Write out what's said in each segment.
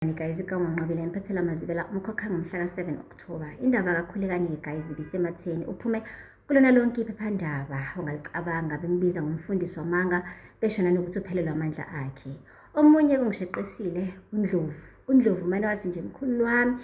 Guys, kaManqabile ngiphathela amazibela umkhokha ngomhla ka7 October. Indaba kaKhulekani guys ibisematheni uphume kulona lonke iphephandaba ongalicabanga bembiza ngumfundisi wamanga besho nanokuthi uphelelwa amandla akhe. Omunye kungisheqisile uNdlovu manje wathi nje mkhulu wami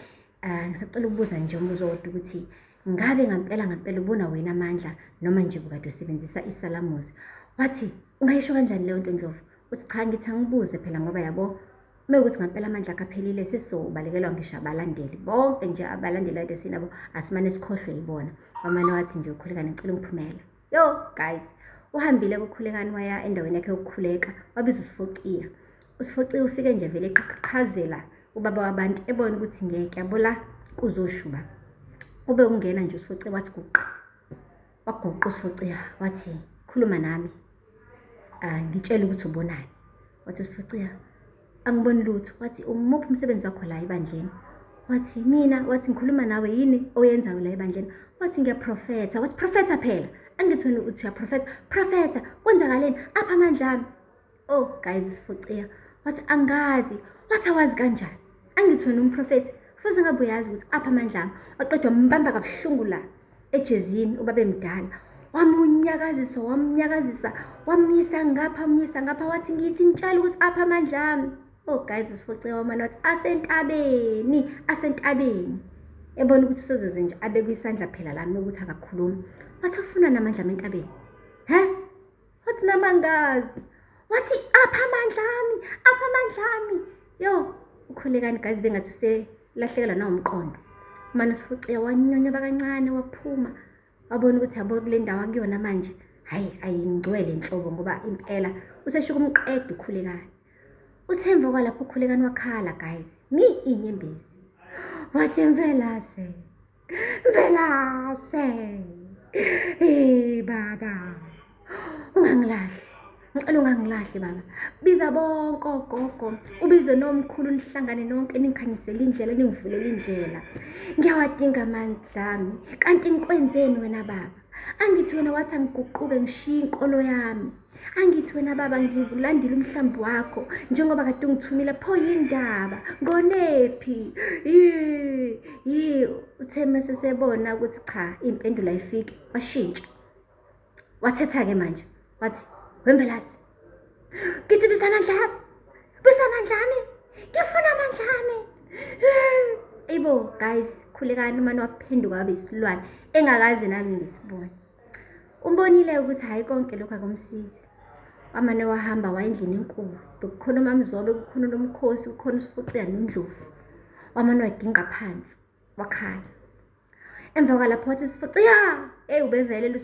ngisacela ukubuza nje umbuzo wodwa ukuthi ngabe ngampela ubona wena amandla noma nje bukade usebenzisa isalamuzi. Wathi ungayisho kanjani leyo nto Ndlovu? Uthi cha ngithi angibuze phela ngoba yabo mekuthi ngampela amandla akaphelile sesizobalekelwa ngisho abalandeli bonke nje abalandeli ade sinabo asimane sikhohlwe yibona. Wamane wathi nje uKhulekani ngicela ungiphumela. Yo guys, uhambile kuKhulekani waya endaweni yakhe yokukhuleka wabiza uSifoqiya. uSifoqiya ufike nje vele eqhaqhazela ubaba wabantu ebona ukuthi ngeke yabola kuzoshuba. Ube ungena nje uSifoqiya wathi guqa. Waguqa uSifoqiya wathi khuluma nami. Ngitshela ukuthi ubonani. Wathi uSifoqiya angiboni lutho. Wathi umuphi umsebenzi wakho la ebandleni? Wathi mina. Wathi ngikhuluma nawe yini oyenzayo la ebandleni? Wathi ngiyaprofetha. Wathi profetha phela angithoni uthi uyaprofetha. Profetha kwenzakaleni apha amandla ami? Oh guys, uSifoqiya wathi angazi. Wathi awazi kanjani? Angithoni umprofethi futhi ngabe uyazi ukuthi apha amandla ami? Waqedwa mbamba kabuhlungu la ejezini ubaba emdala. Wamnyakazisa wamisa ngapha wathi ngithi ngitshela ukuthi apha amandla ami. Oh guys, uSifoqiya wamane wathi asentabeni ebona ukuthi usozoze nje abe kwisandla phela lami ukuthi akakhulumi. Wathi ufuna namandla entabeni? Wathi namangazi. Wathi apha amandla ami. Yo uKhulekani guys bengathi selahlekelwa nawumqondo. Manje uSifoqiya wanyonya bakancane waphuma wabona ukuthi yabo kule ndawo akuyona manje hayi ayingcwele inhlobo ngoba impela useshuka umqedwe uKhulekani. Uthemba kwalapho uKhulekani wakhala guys inyembezi. Wathi mvelase baba ungangilahli. Ngicela ungangilahli baba. Biza bonke ogogo ubize nomkhulu nihlangane nonke ningikhanyisele indlela ningivulele indlela. Ngiyawadinga amandla ami kanti ngikwenzeni wena baba? Angithi wena wathi angiguquke ngishiye inkolo yami. Angithi wena baba ngilandile umhlambi wakho njengoba kade ungithumile pho yindaba ngonephi? Utheme sesebona ukuthi cha impendulo ayifiki washintsha. Wathetha ke manje wathi wembelasi ngithi bisamandla ami ngifuna amandla ami. Ibo guys Khulekani manje waphenduka wabe isilwane engakazi nami ngisibone. Umbonile ukuthi hayi konke lokho akumsizi. Wamane wahamba waya endlini enkulu bekukhona uMamzobe kukhona nomkhosi kukhona uSifoqiya noNdlovu. Wamane waginqa phansi wakhala. Emva kwalapho wathi uSifoqiya ubevelela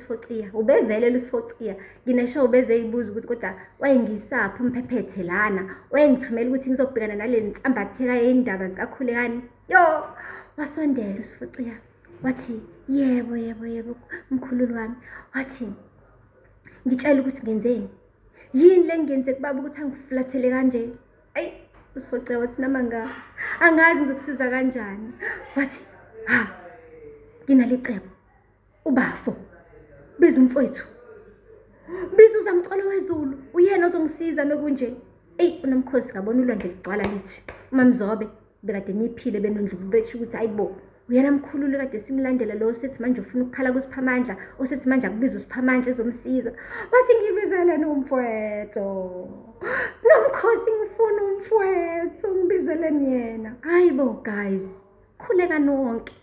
uSifoqiya nginesho ubeze ibuza ukuthi kodwa wayengisaphi umphephethe lana wayengithumela ukuthi ngizobhekana nale nsambatheka yendaba zikaKhulekani. Yo wasondela uSifoqiya wathi yebo mkhululu wami. Wathi ngitshela ukuthi ngenzeni yini le ngenze kubaba ukuthi angiflathele kanje? uSifoqiya wathi namangazi angazi ngizokusiza kanjani. Wathi nginalicebo ubafo biza umfowethu biza uzamcolo wezulu uyena ozongisiza mekunje. Unomkhosi ngabona ulwandle ligcwala lithi uMamzobe bekade ngiphile benondlovu besho ukuthi hayibo uyena mkhululu kade simlandela lo sethi manje ufuna ukukhala kuSiphamandla osethi manje akubiza uSiphamandla ezomsiza. Wathi ngibizele nomfowethu nomkhosi ngifuna umfowethu ngibizele yena. Hayibo guys Khulekani wonke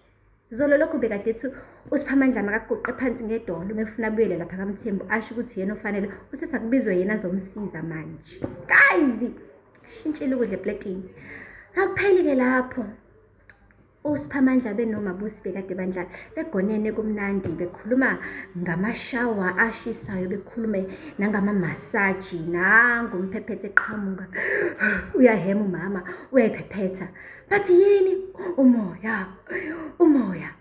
zolo lokho bekade ethi uSiphamandla makaguqe phansi ngedolo mefuna abuyele lapha kaMthembu asho ukuthi yena ofanele usethi akubizwe yena azomsiza manje. Guys shintshile ukudla eplatini. Akupheli ke lapho uSiphamandla benoMabusi bekade bandla begonene kumnandi bekhuluma ngamashawa ashisayo bekhulume nangama massage nangumphephethe eqhamuka uyahema umama uyayiphephetha. Bathi yini? Umoya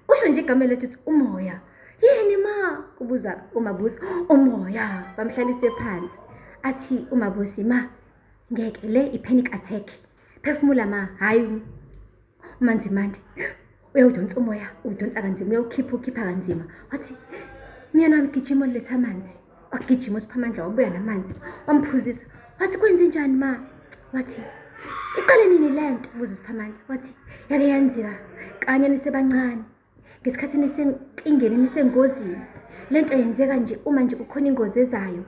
usho nje igama lethu umoya. Yini ma? Kubuza uMabusi. Umoya. Bamhlalise phansi. Athi uMabusi ma ngeke le ipanic attack. Phefumula ma hayi uManzimande uyawudonsa umoya udonsa kanzima uyawukhipha kanzima. Wathi mina nami gijima letha amanzi. Wakugijima uSiphamandla wabuya namanzi wamphuzisa. Wathi kwenze njani ma? Wathi iqale nini le nto? Buza uSiphamandla. Wathi yake yenzeka kanye nisebancane, ngesikhathi nisenkingeni, nisengozini. Le nto yenzeka nje uma nje kukhona ingozi ezayo,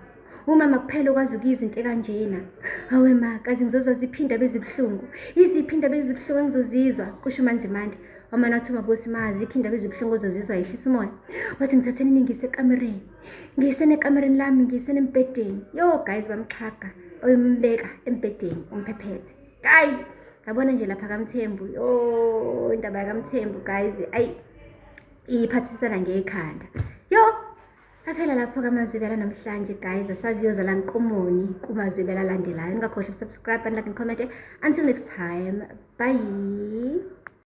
umama kuphela okwazi ukuyizwa into ekanjena. Hawe ma, kazi ngizozwa ziphi indaba ezibuhlungu, iziphi indaba ezibuhlungu engizozizwa? Kusho uManzimande. Wamane wathi uMabusi, ma, azikho indaba ezibuhlungu ozozizwa, yehlisa umoya. Wathi ngithatheni ningise ekamereni, ngiyisene ekamereni lami, ngiyisene embhedeni. Yo guys, bamxhaga oyombeka embhedeni umphephethe. Guys, yabona nje lapha kaMthembu, yo indaba yakaMthembu guys, ayi iphathisana ngekhanda. Yo aphela lapho kaMazwibela namhlanje guys, asaziyoza la Nkomoni kuMazwibela alandelayo. Ningakhohlwa subscribe and like and comment. Until next time, bye.